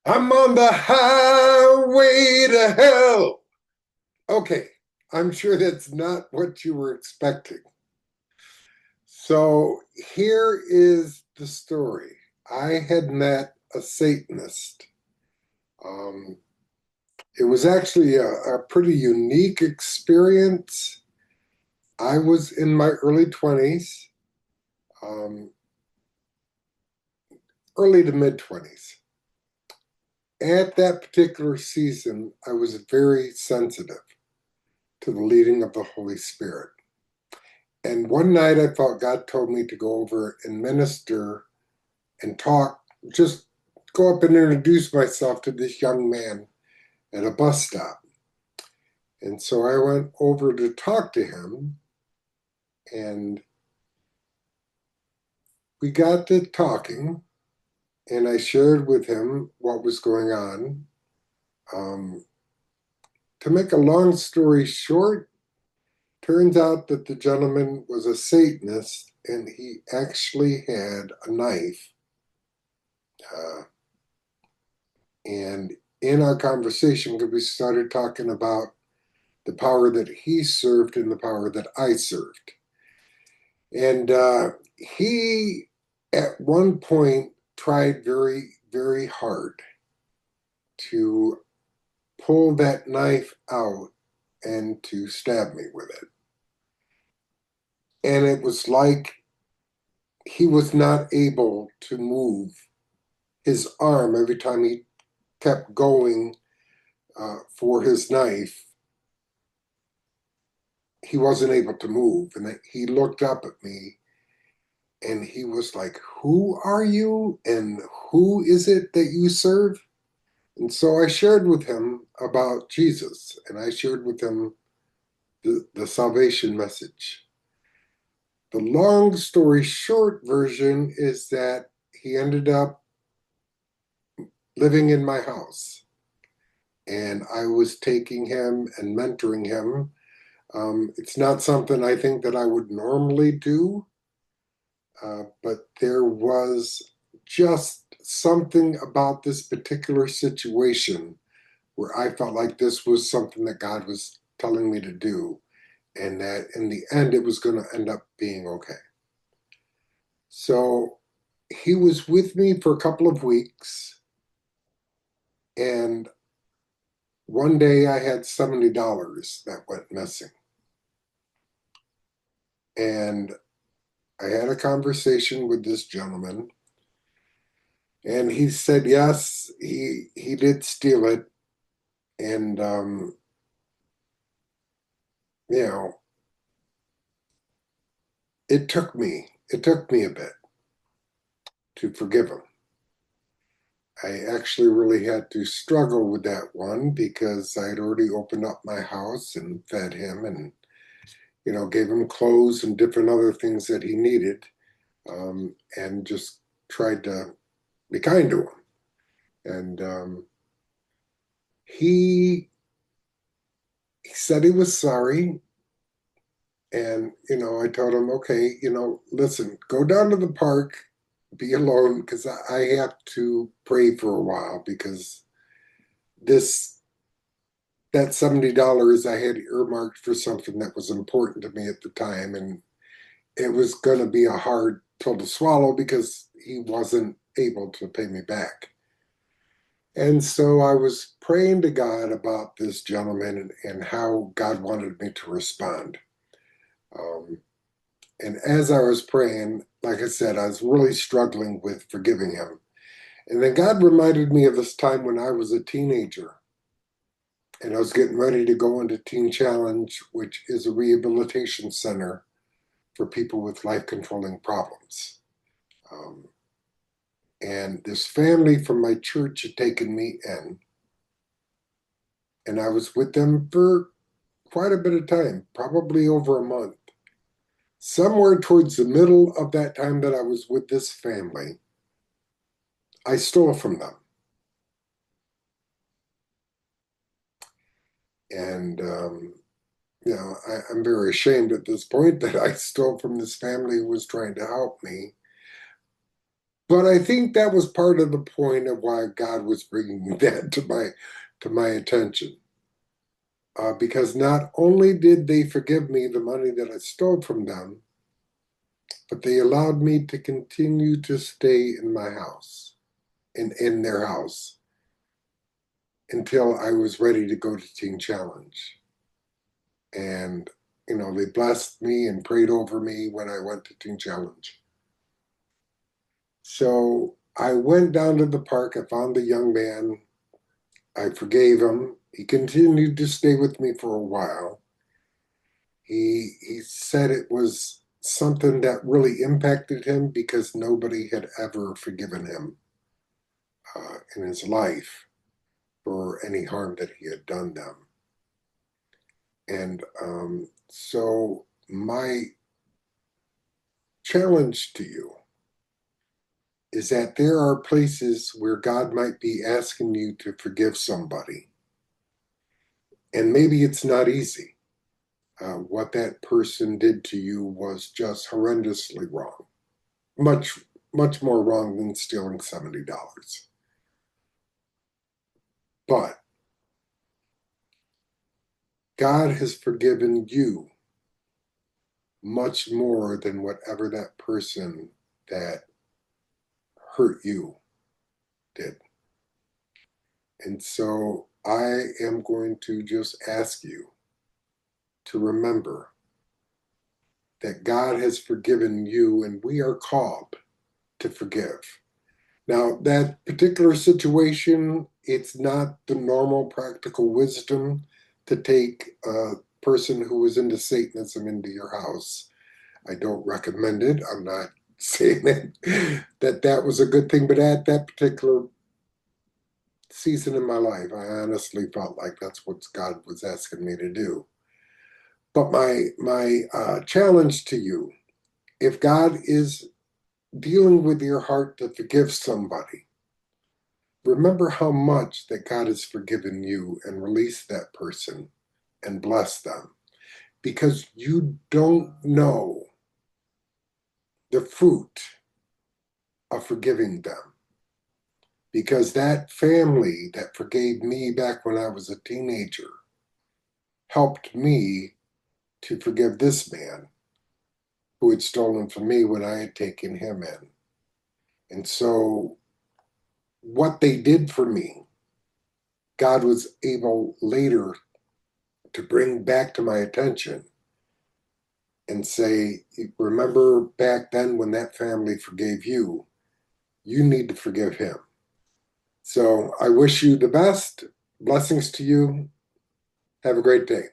I'm on the highway to hell. Okay, I'm sure that's not what you were expecting. So here is the story. I had met a Satanist. Um, it was actually a pretty unique experience. I was in my early 20s, um, early to mid 20s. At that particular season, I was very sensitive to the leading of the Holy Spirit. And one night I felt God told me to go over and minister and talk, just go up and introduce myself to this young man at a bus stop. And so I went over to talk to him, and we got to talking, and I shared with him what was going on. Um, to make a long story short, turns out that the gentleman was a Satanist and he actually had a knife. Uh, And in our conversation, we started talking about the power that he served and the power that I served. And he, at one point, tried very, very hard to pull that knife out and to stab me with it. And it was like he was not able to move his arm every time he kept going for his knife. He wasn't able to move. And he looked up at me and he was like, "Who are you? And who is it that you serve?" And so I shared with him about Jesus and I shared with him the salvation message. The long story short version is that he ended up living in my house and I was taking him and mentoring him. It's not something I think that I would normally do, but there was just something about this particular situation where I felt like this was something that God was telling me to do, and that in the end it was going to end up being okay. So he was with me for a couple of weeks, and one day I had $70 that went missing. And I had a conversation with this gentleman, and he said yes, he did steal it. And you know, it took me a bit to forgive him. I actually really had to struggle with that one because I had already opened up my house and fed him and gave him clothes and different other things that he needed, and just tried to be kind to him. And he he said he was sorry. And, I told him, okay, listen, go down to the park, be alone, because I have to pray for a while because this, that $70 I had earmarked for something that was important to me at the time. And it was going to be a hard pill to swallow because he wasn't able to pay me back. And so I was praying to God about this gentleman and how God wanted me to respond. Um, And as I was praying, like I said, I was really struggling with forgiving him. And then God reminded me of this time when I was a teenager and I was getting ready to go into Teen Challenge, which is a rehabilitation center for people with life controlling problems. Um, and this family from my church had taken me in, and I was with them for quite a bit of time, probably over a month. Somewhere towards the middle of that time that I was with this family, I stole from them. And I'm very ashamed at this point that I stole from this family who was trying to help me. But I think that was part of the point of why God was bringing that to my attention. Because not only did they forgive me the money that I stole from them, but they allowed me to continue to stay in my house, in their house, until I was ready to go to Teen Challenge. And, they blessed me and prayed over me when I went to Teen Challenge. So I went down to the park. I found the young man. I forgave him. He continued to stay with me for a while. He said it was something that really impacted him because nobody had ever forgiven him in his life for any harm that he had done them. And so my challenge to you is that there are places where God might be asking you to forgive somebody. And maybe it's not easy. What that person did to you was just horrendously wrong. Much, much more wrong than stealing $70. But God has forgiven you much more than whatever that person that hurt you did. And so I am going to just ask you to remember that God has forgiven you and we are called to forgive. Now, that particular situation, it's not the normal practical wisdom to take a person who was into Satanism into your house. I don't recommend it. I'm not saying that was a good thing, but at that particular season in my life, I honestly felt like that's what God was asking me to do. But my challenge to you, if God is dealing with your heart to forgive somebody, remember how much that God has forgiven you and released that person and blessed them, because you don't know the fruit of forgiving them. Because that family that forgave me back when I was a teenager helped me to forgive this man who had stolen from me when I had taken him in. And so, what they did for me, God was able later to bring back to my attention and say, remember back then when that family forgave you, you need to forgive him. So I wish you the best. Blessings to you. Have a great day.